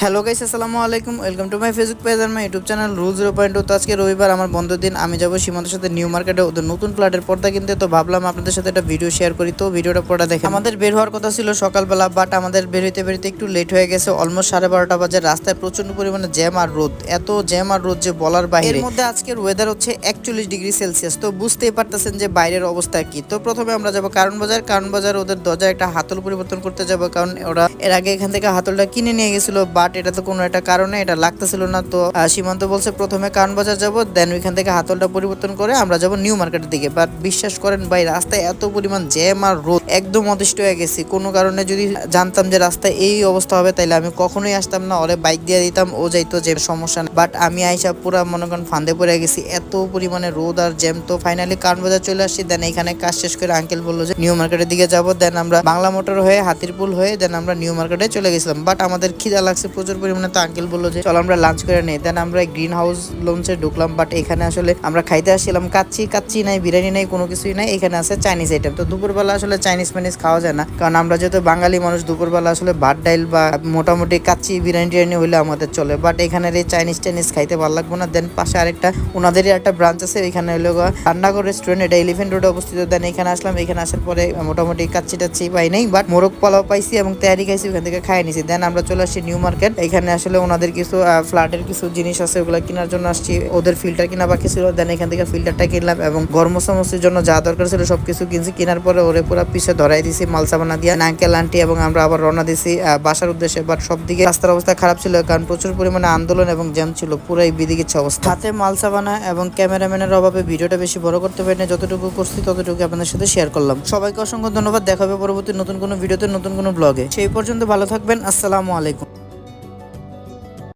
Hello guys, আসসালামু আলাইকুম। Welcome to my Facebook page আর মাই ইউটিউব চ্যানেল রুল 0.2। তো আজকে রবিবার, আমার বন্ধের দিন। আমি যাবো সীমান্তের সাথে নিউ মার্কেটে ওদের নতুন ফ্ল্যাটের পর্দা কিনতে। তো ভাবলাম আপনাদের সাথে একটা ভিডিও শেয়ার করি। তো ভিডিওটা পড়া দেখে আমাদের বের হওয়ার কথা ছিল সকালবেলা, বাট আমাদের বের হইতে একটু লেট হয়ে গেছে। অলমোস্ট 12:30 বাজে। রাস্তায় প্রচন্ড পরিমাণে জ্যাম আর রোদ, এত জ্যাম আর রোদ যে বলার বাইরে। এর মধ্যে আজকের ওয়েদার হচ্ছে 41 ডিগ্রি সেলসিয়াস। তো বুঝতেই পারতেছেন যে বাইরের অবস্থা কি। তো প্রথমে আমরা যাবো কারণ বাজার। ওদের দরজায় একটা হাতল পরিবর্তন করতে যাবো, কারণ ওরা এর আগে এখান থেকে হাতলটা কিনে নিয়ে গেছিল, বাট এটা তো কোনো একটা কারণে এটা লাগতেছিল না। তো সীমান্ত বলছে প্রথমে কারণ বাজার যাবো, দেন ওইখান থেকে হাতলটা পরিবর্তন করে আমরা যাবো নিউ মার্কেটের দিকে। বাট বিশ্বাস করেন ভাই, রাস্তায় এত পরিমাণ জ্যাম আর রোদ, একদম অতিষ্ঠ হয়ে গেছি। কোনো কারণে যদি জানতাম যে রাস্তায় এই অবস্থা হবে, তাইলে আমি কখনোই আসতাম না। ওরে বাইক দিয়ে দিতাম, ও যাইতো, যে সমস্যা না। বাট আমি আইসা পুরা মনে করেন ফান্দে পড়ে গেছি, এত পরিমাণে রোদ আর জ্যাম। তো ফাইনালি কারণ বাজার চলে আসছি। দেন এখানে কাজ শেষ করে আঙ্কেল বললো যে নিউ মার্কেটের দিকে যাবো। দেন আমরা বাংলা মোটর হয়ে হাতিরপুল হয়ে দেন আমরা নিউ মার্কেটে চলে গেছিলাম। বাট আমাদের খিদা লাগছে প্রচুর পরিমাণে। তো আঙ্কেল বললো যে চলো আমরা লাঞ্চ করে নেই। দেন আমরা গ্রিন হাউস লঞ্চে ঢুকলাম। বাট এখানে আসলে আমরা খাইতে আসছিলাম কাচ্চি নাই, বিরিয়ানি নাই, কোনো কিছুই নাই। এখানে আছে চাইনিজ আইটেম। তো দুপুরবেলা আসলে চাইনিজ খাওয়া যায় না, কারণ আমরা যেহেতু বাঙালি মানুষ, দুপুরবেলা আসলে ভাত ডাইল বা মোটামুটি কাচ্চি বিরিয়ানি হইলে আমাদের চলে। বাট এখানে এই চাইনিজ খাইতে ভালো লাগবে না। দেন পাশে আরেকটা ওনাদেরই একটা ব্রাঞ্চ আছে, এখানে হলো ঠান্ডাগড় রেস্টুরেন্ট, এটা এলিফেন্ট রোডে অবস্থিত। দেন এখানে আসলাম। এখানে আসার পরে মোটামুটি কাচ্চি পাই নাই, বাট মোরগ পোলাও পাইছি এবং তেহারি খাইছি, ওখান থেকে খাই নিছি। দেন আমরা চলে আসছি নিউ মার্কেট। এখানে আসলে ওনাদের কিছু ফ্ল্যাটের কিছু জিনিস আছে, ওগুলো কেনার জন্য আসছি। ওদের ফিল্টার কিনা বাকি ছিল, দেন এখান থেকে ফিল্টারটা কিনলাম এবং গরম মশামসির জন্য যা দরকার ছিল সবকিছু কিনছি। কেনার পরে ওরে পুরো পিছে ধরাই দিছি মালসাবানা দিয়ে আঙ্কেল আন্টি, এবং আমরা আবার রওনা দিছি বাসার উদ্দেশ্যে। বাট সব দিকে রাস্তার অবস্থা খারাপ ছিল, কারণ প্রচুর পরিমাণে আন্দোলন এবং জ্যাম ছিল, পুরাই বিদিকিচ্ছা অবস্থা। হাতে মালসাবানা এবং ক্যামেরাম্যানের অভাবে ভিডিওটা বেশি বড় করতে পারিনি, যতটুকু করছি ততটুকু আপনাদের সাথে শেয়ার করলাম। সবাইকে অসংখ্য ধন্যবাদ। দেখা হবে পরবর্তী নতুন কোনো ভিডিওতে, নতুন কোনো ব্লগে। সেই পর্যন্ত ভালো থাকবেন। আসসালামু আলাইকুম।